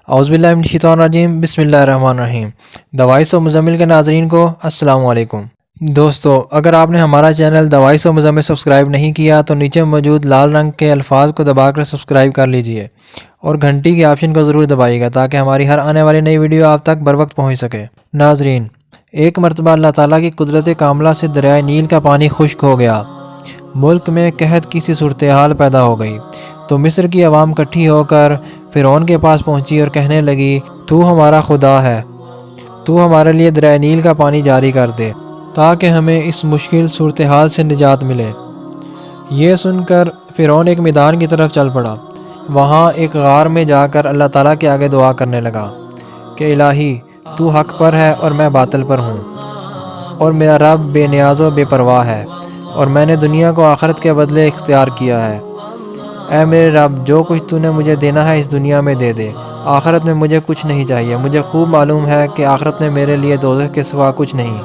اعوذ باللہ من الشیطان الرجیم، بسم اللہ الرحمن الرحیم۔ دی وائس آف مزمل کے ناظرین کو السلام علیکم۔ دوستو، اگر آپ نے ہمارا channel the voice of Muzammil subscribe نہیں کیا تو نیچے موجود لال رنگ کے الفاظ کو دبا کر سبسکرائب کر لیجئے اور گھنٹی کے آپشن کو ضرور دبائیے گا تاکہ ہماری ہر آنے والی نئی ویڈیو آپ تک بر وقت پہنچ سکے۔ ناظرین، ایک مرتبہ اللہ تعالیٰ کی قدرت کاملہ سے دریائے نیل کا پانی خشک ہو گیا۔ ملک میں قحط کی سی صورتحال پیدا ہو گئی تو مصر کی عوام اکٹھی ہو کر فرعون کے پاس پہنچی اور کہنے لگی، تو ہمارا خدا ہے، تو ہمارے لیے دریائے نیل کا پانی جاری کر دے تاکہ ہمیں اس مشکل صورتحال سے نجات ملے۔ یہ سن کر فرعون ایک میدان کی طرف چل پڑا۔ وہاں ایک غار میں جا کر اللہ تعالیٰ کے آگے دعا کرنے لگا کہ الہی، تو حق پر ہے اور میں باطل پر ہوں، اور میرا رب بے نیاز و بے پرواہ ہے، اور میں نے دنیا کو آخرت کے بدلے اختیار کیا ہے۔ اے میرے رب، جو کچھ تو نے مجھے دینا ہے اس دنیا میں دے دے، آخرت میں مجھے کچھ نہیں چاہیے۔ مجھے خوب معلوم ہے کہ آخرت میں میرے لیے دوزخ کے سوا کچھ نہیں۔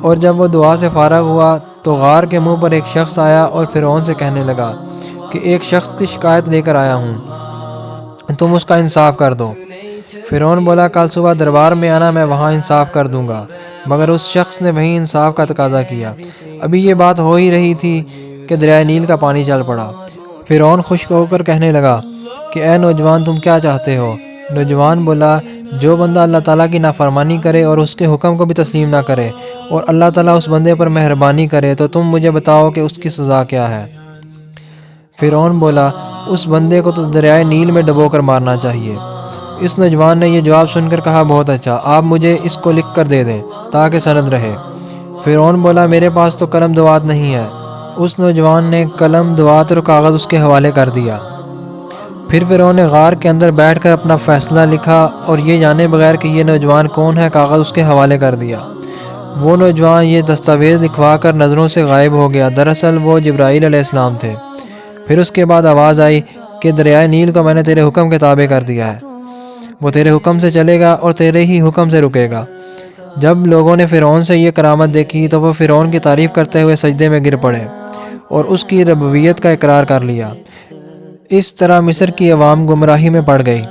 اور جب وہ دعا سے فارغ ہوا تو غار کے منہ پر ایک شخص آیا اور فرعون سے کہنے لگا کہ ایک شخص کی شکایت لے کر آیا ہوں، تم اس کا انصاف کر دو۔ فرعون بولا، کل صبح دربار میں آنا، میں وہاں انصاف کر دوں گا۔ مگر اس شخص نے وہیں انصاف کا تقاضا کیا۔ ابھی یہ بات ہو ہی رہی تھی کہ دریائے نیل کا پانی چل پڑا۔ فرعون خشک ہو کر کہنے لگا کہ اے نوجوان، تم کیا چاہتے ہو؟ نوجوان بولا، جو بندہ اللہ تعالیٰ کی نافرمانی کرے اور اس کے حکم کو بھی تسلیم نہ کرے اور اللہ تعالیٰ اس بندے پر مہربانی کرے تو تم مجھے بتاؤ کہ اس کی سزا کیا ہے۔ فرعون بولا، اس بندے کو تو دریائے نیل میں ڈبو کر مارنا چاہیے۔ اس نوجوان نے یہ جواب سن کر کہا، بہت اچھا، آپ مجھے اس کو لکھ کر دے دیں تاکہ سند رہے۔ فرعون بولا، میرے پاس تو قلم دوات نہیں ہے۔ اس نوجوان نے قلم دوات اور کاغذ اس کے حوالے کر دیا۔ پھر فرعون نے غار کے اندر بیٹھ کر اپنا فیصلہ لکھا اور یہ جانے بغیر کہ یہ نوجوان کون ہے کاغذ اس کے حوالے کر دیا۔ وہ نوجوان یہ دستاویز لکھوا کر نظروں سے غائب ہو گیا۔ دراصل وہ جبرائیل علیہ السلام تھے۔ پھر اس کے بعد آواز آئی کہ دریائے نیل کو میں نے تیرے حکم کے تابع کر دیا ہے، وہ تیرے حکم سے چلے گا اور تیرے ہی حکم سے رکے گا۔ جب لوگوں نے فرعون سے یہ کرامت دیکھی تو وہ فرعون کی تعریف کرتے ہوئے سجدے میں گر پڑے اور اس کی ربوبیت کا اقرار کر لیا۔ اس طرح مصر کی عوام گمراہی میں پڑ گئی۔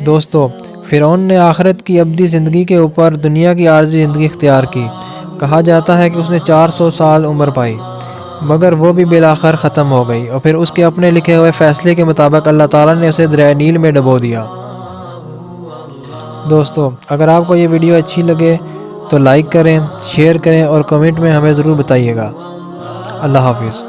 دوستو، فرعون نے آخرت کی ابدی زندگی کے اوپر دنیا کی عارضی زندگی اختیار کی۔ کہا جاتا ہے کہ اس نے 400 سال عمر پائی، مگر وہ بھی بالآخر ختم ہو گئی اور پھر اس کے اپنے لکھے ہوئے فیصلے کے مطابق اللہ تعالیٰ نے اسے دریائے نیل میں ڈبو دیا۔ دوستو، اگر آپ کو یہ ویڈیو اچھی لگے تو لائک کریں، شیئر کریں اور کمنٹ میں ہمیں ضرور بتائیے گا۔ اللہ حافظ۔